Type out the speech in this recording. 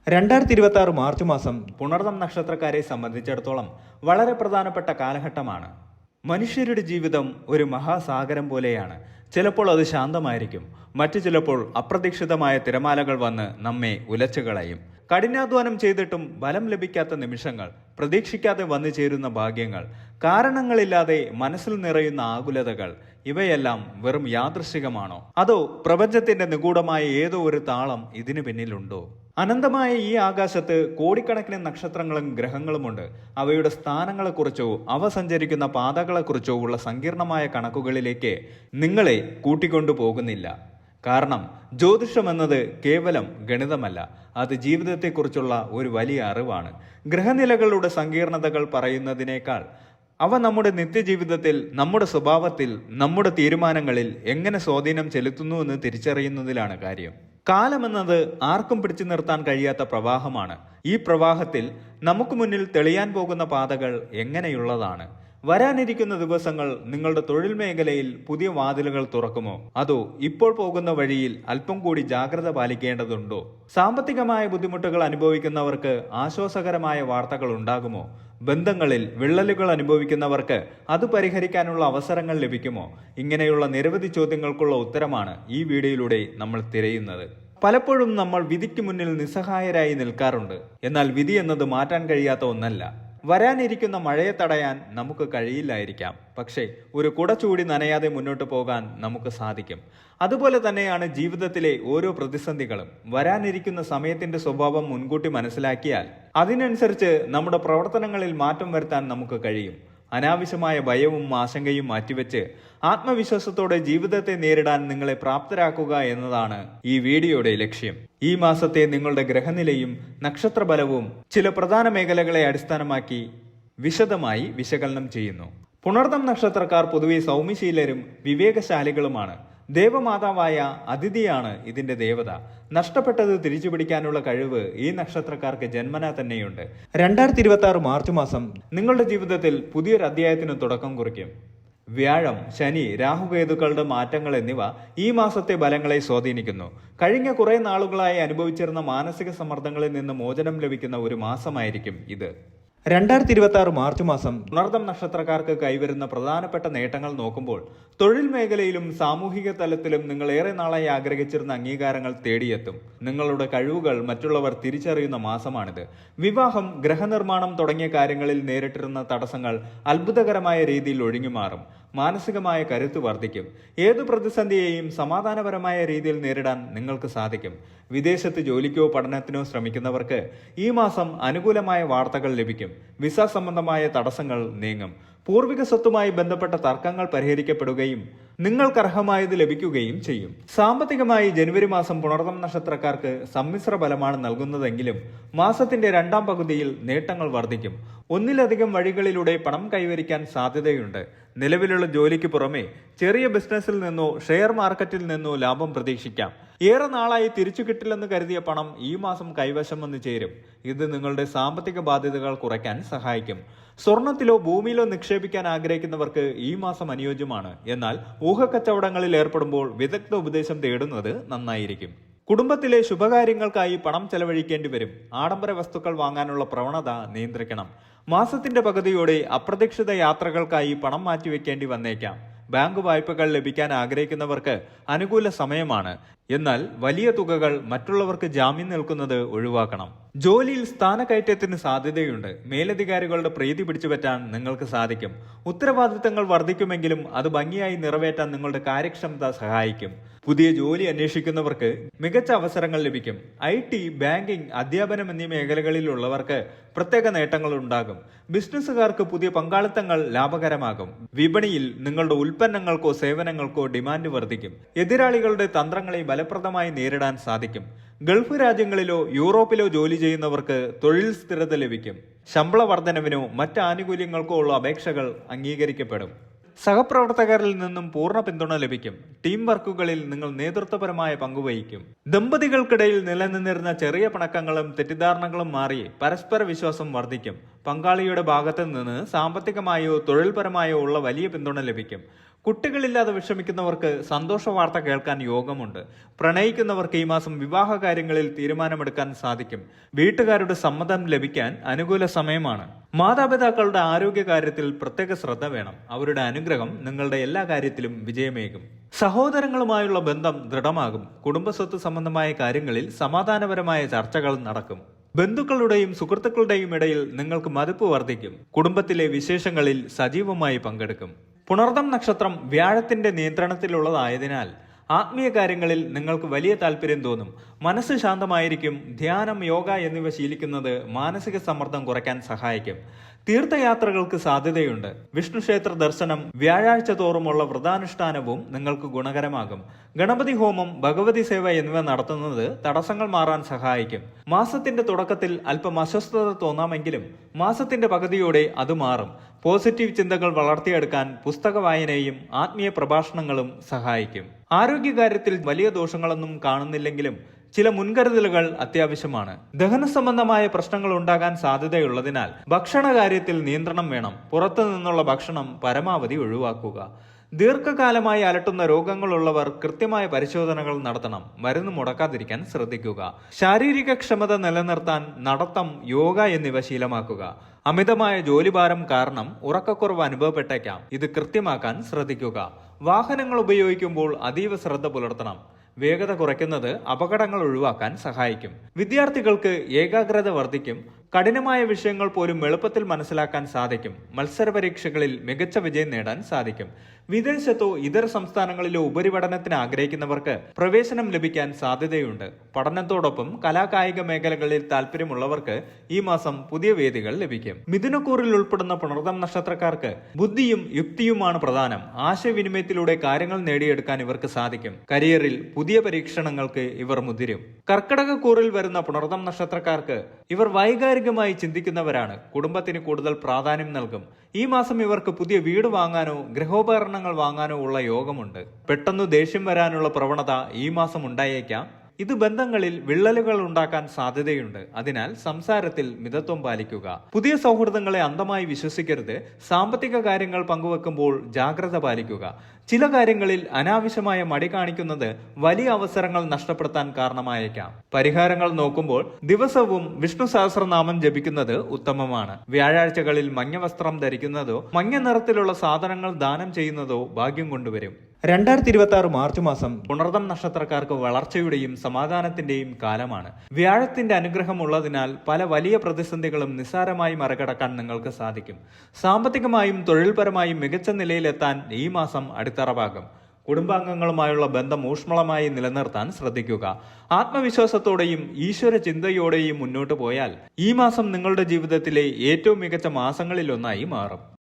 2026 March മാസം പുണർദം നക്ഷത്രക്കാരെ സംബന്ധിച്ചിടത്തോളം വളരെ പ്രധാനപ്പെട്ട കാലഘട്ടമാണ്. മനുഷ്യരുടെ ജീവിതം ഒരു മഹാസാഗരം പോലെയാണ്. ചിലപ്പോൾ അത് ശാന്തമായിരിക്കും, മറ്റു ചിലപ്പോൾ അപ്രതീക്ഷിതമായ തിരമാലകൾ വന്ന് നമ്മെ ഉലച്ചുകളയും. കഠിനാധ്വാനം ചെയ്തിട്ടും ഫലം ലഭിക്കാത്ത നിമിഷങ്ങൾ, പ്രതീക്ഷിക്കാതെ വന്നു ചേരുന്ന ഭാഗ്യങ്ങൾ, കാരണങ്ങളില്ലാതെ മനസ്സിൽ നിറയുന്ന ആകുലതകൾ, ഇവയെല്ലാം വെറും യാദൃശ്ചികമാണോ, അതോ പ്രപഞ്ചത്തിന്റെ നിഗൂഢമായ ഏതോ ഒരു താളം ഇതിനു പിന്നിലുണ്ടോ? അനന്തമായ ഈ ആകാശത്ത് കോടിക്കണക്കിന് നക്ഷത്രങ്ങളും ഗ്രഹങ്ങളുമുണ്ട്. അവയുടെ സ്ഥാനങ്ങളെക്കുറിച്ചോ അവ സഞ്ചരിക്കുന്ന പാതകളെക്കുറിച്ചോ ഉള്ള സങ്കീർണമായ കണക്കുകളിലേക്ക് നിങ്ങളെ കൂട്ടിക്കൊണ്ടു പോകുന്നില്ല. കാരണം ജ്യോതിഷം എന്നത് കേവലം ഗണിതമല്ല, അത് ജീവിതത്തെക്കുറിച്ചുള്ള ഒരു വലിയ അറിവാണ്. ഗ്രഹനിലകളുടെ സങ്കീർണതകൾ പറയുന്നതിനേക്കാൾ അവ നമ്മുടെ നിത്യജീവിതത്തിൽ, നമ്മുടെ സ്വഭാവത്തിൽ, നമ്മുടെ തീരുമാനങ്ങളിൽ എങ്ങനെ സ്വാധീനം ചെലുത്തുന്നു എന്ന് തിരിച്ചറിയുന്നതിലാണ് കാര്യം. കാലമെന്നത് ആർക്കും പിടിച്ചു നിർത്താൻ കഴിയാത്ത പ്രവാഹമാണ്. ഈ പ്രവാഹത്തിൽ നമുക്ക് മുന്നിൽ തെളിയാൻ പോകുന്ന പാതകൾ എങ്ങനെയുള്ളതാണ്? വരാനിരിക്കുന്ന ദിവസങ്ങൾ നിങ്ങളുടെ തൊഴിൽ മേഖലയിൽ പുതിയ വാതിലുകൾ തുറക്കുമോ, അതോ ഇപ്പോൾ പോകുന്ന വഴിയിൽ അല്പം കൂടി ജാഗ്രത പാലിക്കേണ്ടതുണ്ടോ? സാമ്പത്തികമായ ബുദ്ധിമുട്ടുകൾ അനുഭവിക്കുന്നവർക്ക് ആശ്വാസകരമായ വാർത്തകൾ ഉണ്ടാകുമോ? ബന്ധങ്ങളിൽ വിള്ളലുകൾ അനുഭവിക്കുന്നവർക്ക് അത് പരിഹരിക്കാനുള്ള അവസരങ്ങൾ ലഭിക്കുമോ? ഇങ്ങനെയുള്ള നിരവധി ചോദ്യങ്ങൾക്കുള്ള ഉത്തരമാണ് ഈ വീഡിയോയിലൂടെ നമ്മൾ തിരയുന്നത്. പലപ്പോഴും നമ്മൾ വിധിക്ക് മുന്നിൽ നിസ്സഹായരായി നിൽക്കാറുണ്ട്. എന്നാൽ വിധി എന്നത് മാറ്റാൻ കഴിയാത്ത ഒന്നല്ല. വരാനിരിക്കുന്ന മഴയെ തടയാൻ നമുക്ക് കഴിയില്ലായിരിക്കാം, പക്ഷേ ഒരു കുട ചൂടി നനയാതെ മുന്നോട്ട് പോകാൻ നമുക്ക് സാധിക്കും. അതുപോലെ തന്നെയാണ് ജീവിതത്തിലെ ഓരോ പ്രതിസന്ധികളും. വരാനിരിക്കുന്ന സമയത്തിന്റെ സ്വഭാവം മുൻകൂട്ടി മനസ്സിലാക്കിയാൽ അതിനനുസരിച്ച് നമ്മുടെ പ്രവർത്തനങ്ങളിൽ മാറ്റം വരുത്താൻ നമുക്ക് കഴിയും. അനാവശ്യമായ ഭയവും ആശങ്കയും മാറ്റിവെച്ച് ആത്മവിശ്വാസത്തോടെ ജീവിതത്തെ നേരിടാൻ നിങ്ങളെ പ്രാപ്തരാക്കുക എന്നതാണ് ഈ വീഡിയോയുടെ ലക്ഷ്യം. ഈ മാസത്തെ നിങ്ങളുടെ ഗ്രഹനിലയും നക്ഷത്രബലവും ചില പ്രധാന മേഖലകളെ അടിസ്ഥാനമാക്കി വിശദമായി വിശകലനം ചെയ്യുന്നു. പുണർദം നക്ഷത്രക്കാർ പൊതുവെ സൗമ്യശീലരും വിവേകശാലികളുമാണ്. ദേവമാതാവായ അതിഥിയാണ് ഇതിന്റെ ദേവത. നഷ്ടപ്പെട്ടത് തിരിച്ചു പിടിക്കാനുള്ള കഴിവ് ഈ നക്ഷത്രക്കാർക്ക് ജന്മനാ തന്നെയുണ്ട്. 2026 മാർച്ച് മാസം നിങ്ങളുടെ ജീവിതത്തിൽ പുതിയൊരു അധ്യായത്തിന് തുടക്കം കുറിക്കും. വ്യാഴം, ശനി, രാഹുകേതുക്കളുടെ മാറ്റങ്ങൾ എന്നിവ ഈ മാസത്തെ ഫലങ്ങളെ സ്വാധീനിക്കുന്നു. കഴിഞ്ഞ കുറെ നാളുകളായി അനുഭവിച്ചിരുന്ന മാനസിക സമ്മർദ്ദങ്ങളിൽ നിന്ന് മോചനം ലഭിക്കുന്ന ഒരു മാസമായിരിക്കും ഇത്. 2026 മാർച്ച് മാസം പുണർദം നക്ഷത്രക്കാർക്ക് കൈവരുന്ന പ്രധാനപ്പെട്ട നേട്ടങ്ങൾ നോക്കുമ്പോൾ തൊഴിൽ മേഖലയിലും സാമൂഹിക തലത്തിലും നിങ്ങൾ ഏറെ നാളായി ആഗ്രഹിച്ചിരുന്ന അംഗീകാരങ്ങൾ തേടിയെത്തും. നിങ്ങളുടെ കഴിവുകൾ മറ്റുള്ളവർ തിരിച്ചറിയുന്ന മാസമാണിത്. വിവാഹം, ഗൃഹനിർമ്മാണം തുടങ്ങിയ കാര്യങ്ങളിൽ നേരിട്ടിരുന്ന തടസ്സങ്ങൾ അത്ഭുതകരമായ രീതിയിൽ ഒഴിഞ്ഞുമാറും. മാനസികമായ കരുത്ത് വർദ്ധിക്കും. ഏതു പ്രതിസന്ധിയെയും സമാധാനപരമായ രീതിയിൽ നേരിടാൻ നിങ്ങൾക്ക് സാധിക്കും. വിദേശത്ത് ജോലിക്കോ പഠനത്തിനോ ശ്രമിക്കുന്നവർക്ക് ഈ മാസം അനുകൂലമായ വാർത്തകൾ ലഭിക്കും. വിസ സംബന്ധമായ തടസ്സങ്ങൾ നീങ്ങും. പൂർവിക സ്വത്തുമായി ബന്ധപ്പെട്ട തർക്കങ്ങൾ പരിഹരിക്കപ്പെടുകയും നിങ്ങൾക്ക് അർഹമായത് ലഭിക്കുകയും ചെയ്യും. സാമ്പത്തികമായി ജനുവരി മാസം പുണർദം നക്ഷത്രക്കാർക്ക് സമ്മിശ്ര ഫലമാണ് നൽകുന്നതെങ്കിലും മാസത്തിന്റെ രണ്ടാം പകുതിയിൽ നേട്ടങ്ങൾ വർദ്ധിക്കും. ഒന്നിലധികം വഴികളിലൂടെ പണം കൈവരിക്കാൻ സാധ്യതയുണ്ട്. നിലവിലുള്ള ജോലിക്ക് പുറമെ ചെറിയ ബിസിനസ്സിൽ നിന്നോ ഷെയർ മാർക്കറ്റിൽ നിന്നോ ലാഭം പ്രതീക്ഷിക്കാം. ഏറെ നാളായി തിരിച്ചു കിട്ടില്ലെന്ന് കരുതിയ പണം ഈ മാസം കൈവശം വന്നു ചേരും. ഇത് നിങ്ങളുടെ സാമ്പത്തിക ബാധ്യതകൾ കുറയ്ക്കാൻ സഹായിക്കും. സ്വർണത്തിലോ ഭൂമിയിലോ നിക്ഷേപിക്കാൻ ആഗ്രഹിക്കുന്നവർക്ക് ഈ മാസം അനുയോജ്യമാണ്. എന്നാൽ ഊഹക്കച്ചവടങ്ങളിൽ ഏർപ്പെടുമ്പോൾ വിദഗ്ധ ഉപദേശം തേടുന്നത് നന്നായിരിക്കും. കുടുംബത്തിലെ ശുഭകാര്യങ്ങൾക്കായി പണം ചെലവഴിക്കേണ്ടി വരും. ആഡംബര വസ്തുക്കൾ വാങ്ങാനുള്ള പ്രവണത നിയന്ത്രിക്കണം. മാസത്തിന്റെ പകുതിയോടെ അപ്രതീക്ഷിത യാത്രകൾക്കായി പണം മാറ്റിവെക്കേണ്ടി വന്നേക്കാം. ബാങ്ക് വായ്പകൾ ലഭിക്കാൻ ആഗ്രഹിക്കുന്നവർക്ക് അനുകൂല സമയമാണ്. എന്നാൽ വലിയ തുകകൾ മറ്റുള്ളവർക്ക് ജാമ്യം നിൽക്കുന്നത് ഒഴിവാക്കണം. ജോലിയിൽ സ്ഥാനക്കയറ്റത്തിന് സാധ്യതയുണ്ട്. മേലധികാരികളുടെ പ്രീതി പിടിച്ചുപറ്റാൻ നിങ്ങൾക്ക് സാധിക്കും. ഉത്തരവാദിത്തങ്ങൾ വർദ്ധിക്കുമെങ്കിലും അത് ഭംഗിയായി നിറവേറ്റാൻ നിങ്ങളുടെ കാര്യക്ഷമത സഹായിക്കും. പുതിയ ജോലി അന്വേഷിക്കുന്നവർക്ക് മികച്ച അവസരങ്ങൾ ലഭിക്കും. IT, ബാങ്കിംഗ്, അധ്യാപനം എന്നീ മേഖലകളിലുള്ളവർക്ക് പ്രത്യേക നേട്ടങ്ങൾ ഉണ്ടാകും. ബിസിനസ്സുകാർക്ക് പുതിയ പങ്കാളിത്തങ്ങൾ ലാഭകരമാകും. വിപണിയിൽ നിങ്ങളുടെ ഉൽപ്പന്നങ്ങൾക്കോ സേവനങ്ങൾക്കോ ഡിമാൻഡ് വർദ്ധിക്കും. എതിരാളികളുടെ തന്ത്രങ്ങളെ ഫലപ്രദമായി നേരിടാൻ സാധിക്കും. ഗൾഫ് രാജ്യങ്ങളിലോ യൂറോപ്പിലോ ജോലി ചെയ്യുന്നവർക്ക് തൊഴിൽ സ്ഥിരത ലഭിക്കും. ശമ്പള വർധനവിനോ മറ്റ് ആനുകൂല്യങ്ങൾക്കോ ഉള്ള അപേക്ഷകൾ അംഗീകരിക്കപ്പെടും. സഹപ്രവർത്തകരിൽ നിന്നും പൂർണ്ണ പിന്തുണ ലഭിക്കും. ടീം വർക്കുകളിൽ നിങ്ങൾ നേതൃത്വപരമായ പങ്കുവഹിക്കും. ദമ്പതികൾക്കിടയിൽ നിലനിന്നിരുന്ന ചെറിയ പിണക്കങ്ങളും തെറ്റിദ്ധാരണകളും മാറി പരസ്പര വിശ്വാസം വർദ്ധിക്കും. പങ്കാളിയുടെ ഭാഗത്ത് നിന്ന് സാമ്പത്തികമായോ തൊഴിൽപരമായോ ഉള്ള വലിയ പിന്തുണ ലഭിക്കും. കുട്ടികളില്ലാതെ വിഷമിക്കുന്നവർക്ക് സന്തോഷ വാർത്ത കേൾക്കാൻ യോഗമുണ്ട്. പ്രണയിക്കുന്നവർക്ക് ഈ മാസം വിവാഹ കാര്യങ്ങളിൽ തീരുമാനമെടുക്കാൻ സാധിക്കും. വീട്ടുകാരുടെ സമ്മതം ലഭിക്കാൻ അനുകൂല സമയമാണ്. മാതാപിതാക്കളുടെ ആരോഗ്യകാര്യത്തിൽ പ്രത്യേക ശ്രദ്ധ വേണം. അവരുടെ അനുഗ്രഹം നിങ്ങളുടെ എല്ലാ കാര്യത്തിലും വിജയമേകും. സഹോദരങ്ങളുമായുള്ള ബന്ധം ദൃഢമാകും. കുടുംബസ്വത്ത് സംബന്ധമായ കാര്യങ്ങളിൽ സമാധാനപരമായ ചർച്ചകൾ നടക്കും. ബന്ധുക്കളുടെയും സുഹൃത്തുക്കളുടെയും ഇടയിൽ നിങ്ങൾക്ക് മതിപ്പ് വർദ്ധിക്കും. കുടുംബത്തിലെ വിശേഷങ്ങളിൽ സജീവമായി പങ്കെടുക്കും. പുണർദം നക്ഷത്രം വ്യാഴത്തിന്റെ നിയന്ത്രണത്തിലുള്ളതായതിനാൽ ആത്മീയ കാര്യങ്ങളിൽ നിങ്ങൾക്ക് വലിയ താല്പര്യം തോന്നും. മനസ്സ് ശാന്തമായിരിക്കും. ധ്യാനം, യോഗ എന്നിവ ശീലിക്കുന്നത് മാനസിക സമ്മർദ്ദം കുറയ്ക്കാൻ സഹായിക്കും. തീർത്ഥയാത്രകൾക്ക് സാധ്യതയുണ്ട്. വിഷ്ണു ക്ഷേത്ര ദർശനം, വ്യാഴാഴ്ച തോറുമുള്ള വ്രതാനുഷ്ഠാനവും നിങ്ങൾക്ക് ഗുണകരമാകും. ഗണപതി ഹോമം, ഭഗവതി സേവ എന്നിവ നടത്തുന്നത് തടസ്സങ്ങൾ മാറാൻ സഹായിക്കും. മാസത്തിന്റെ തുടക്കത്തിൽ അല്പം അസ്വസ്ഥത തോന്നാമെങ്കിലും മാസത്തിന്റെ പകുതിയോടെ അത് മാറും. പോസിറ്റീവ് ചിന്തകൾ വളർത്തിയെടുക്കാൻ പുസ്തക വായനയും ആത്മീയ പ്രഭാഷണങ്ങളും സഹായിക്കും. ആരോഗ്യകാര്യത്തിൽ വലിയ ദോഷങ്ങളൊന്നും കാണുന്നില്ലെങ്കിലും ചില മുൻകരുതലുകൾ അത്യാവശ്യമാണ്. ദഹന സംബന്ധമായ പ്രശ്നങ്ങൾ ഉണ്ടാകാൻ സാധ്യതയുള്ളതിനാൽ ഭക്ഷണ കാര്യത്തിൽ നിയന്ത്രണം വേണം. പുറത്തു നിന്നുള്ള ഭക്ഷണം പരമാവധി ഒഴിവാക്കുക. ദീർഘകാലമായി അലട്ടുന്ന രോഗങ്ങളുള്ളവർ കൃത്യമായ പരിശോധനകൾ നടത്തണം. മരുന്ന് മുടക്കാതിരിക്കാൻ ശ്രദ്ധിക്കുക. ശാരീരിക ക്ഷമത നിലനിർത്താൻ നടത്തം, യോഗ എന്നിവ ശീലമാക്കുക. അമിതമായ ജോലിഭാരം കാരണം ഉറക്കക്കുറവ് അനുഭവപ്പെട്ടേക്കാം. ഇത് കൃത്യമാക്കാൻ ശ്രദ്ധിക്കുക. വാഹനങ്ങൾ ഉപയോഗിക്കുമ്പോൾ അതീവ ശ്രദ്ധ പുലർത്തണം. വേഗത കുറയ്ക്കുന്നത് അപകടങ്ങൾ ഒഴിവാക്കാൻ സഹായിക്കും. വിദ്യാർത്ഥികൾക്ക് ഏകാഗ്രത വർദ്ധിക്കും. കഠിനമായ വിഷയങ്ങൾ പോലും എളുപ്പത്തിൽ മനസ്സിലാക്കാൻ സാധിക്കും. മത്സര പരീക്ഷകളിൽ മികച്ച വിജയം നേടാൻ സാധിക്കും. വിദേശത്തോ ഇതര സംസ്ഥാനങ്ങളിലോ ഉപരിപഠനത്തിന് ആഗ്രഹിക്കുന്നവർക്ക് പ്രവേശനം ലഭിക്കാൻ സാധ്യതയുണ്ട്. പഠനത്തോടൊപ്പം കലാകായിക മേഖലകളിൽ താല്പര്യമുള്ളവർക്ക് ഈ മാസം പുതിയ വേദികൾ ലഭിക്കും. മിഥുനക്കൂറിൽ ഉൾപ്പെടുന്ന പുണർദം നക്ഷത്രക്കാർക്ക് ബുദ്ധിയും യുക്തിയുമാണ് പ്രധാനം. ആശയവിനിമയത്തിലൂടെ കാര്യങ്ങൾ നേടിയെടുക്കാൻ ഇവർക്ക് സാധിക്കും. കരിയറിൽ പുതിയ പരീക്ഷണങ്ങൾക്ക് ഇവർ മുതിരും. കർക്കിടകക്കൂറിൽ വരുന്ന പുണർദം നക്ഷത്രക്കാർക്ക് ഇവർ വൈകാരികമായി ചിന്തിക്കുന്നവരാണ്. കുടുംബത്തിന് കൂടുതൽ പ്രാധാന്യം നൽകും. ഈ മാസം ഇവർക്ക് പുതിയ വീട് വാങ്ങാനോ ഗൃഹോപകരണങ്ങൾ വാങ്ങാനോ ഉള്ള യോഗമുണ്ട്. പെട്ടെന്ന് ദേഷ്യം വരാനുള്ള പ്രവണത ഈ മാസം ഉണ്ടായേക്കാം. ഇത് ബന്ധങ്ങളിൽ വിള്ളലുകൾ ഉണ്ടാക്കാൻ സാധ്യതയുണ്ട്. അതിനാൽ സംസാരത്തിൽ മിതത്വം പാലിക്കുക. പുതിയ സൗഹൃദങ്ങളെ അന്ധമായി വിശ്വസിക്കരുത്. സാമ്പത്തിക കാര്യങ്ങൾ പങ്കുവെക്കുമ്പോൾ ജാഗ്രത പാലിക്കുക. ചില കാര്യങ്ങളിൽ അനാവശ്യമായ മടി കാണിക്കുന്നത് വലിയ അവസരങ്ങൾ നഷ്ടപ്പെടുത്താൻ കാരണമായേക്കാം. പരിഹാരങ്ങൾ നോക്കുമ്പോൾ ദിവസവും വിഷ്ണു സഹസ്രനാമം ജപിക്കുന്നത് ഉത്തമമാണ്. വ്യാഴാഴ്ചകളിൽ മഞ്ഞ വസ്ത്രം ധരിക്കുന്നതോ മഞ്ഞ നിറത്തിലുള്ള സാധനങ്ങൾ ദാനം ചെയ്യുന്നതോ ഭാഗ്യം കൊണ്ടുവരും. 2026 മാർച്ച് മാസം പുണർദം നക്ഷത്രക്കാർക്ക് വളർച്ചയുടെയും സമാധാനത്തിന്റെയും കാലമാണ്. വ്യാഴത്തിന്റെ അനുഗ്രഹം ഉള്ളതിനാൽ പല വലിയ പ്രതിസന്ധികളും നിസ്സാരമായി മറികടക്കാൻ നിങ്ങൾക്ക് സാധിക്കും. സാമ്പത്തികമായും തൊഴിൽപരമായും മികച്ച നിലയിലെത്താൻ ഈ മാസം അടിത്തറവാകും. കുടുംബാംഗങ്ങളുമായുള്ള ബന്ധം ഊഷ്മളമായി നിലനിർത്താൻ ശ്രദ്ധിക്കുക. ആത്മവിശ്വാസത്തോടെയും ഈശ്വര ചിന്തയോടെയും മുന്നോട്ട് പോയാൽ ഈ മാസം നിങ്ങളുടെ ജീവിതത്തിലെ ഏറ്റവും മികച്ച മാസങ്ങളിലൊന്നായി മാറും.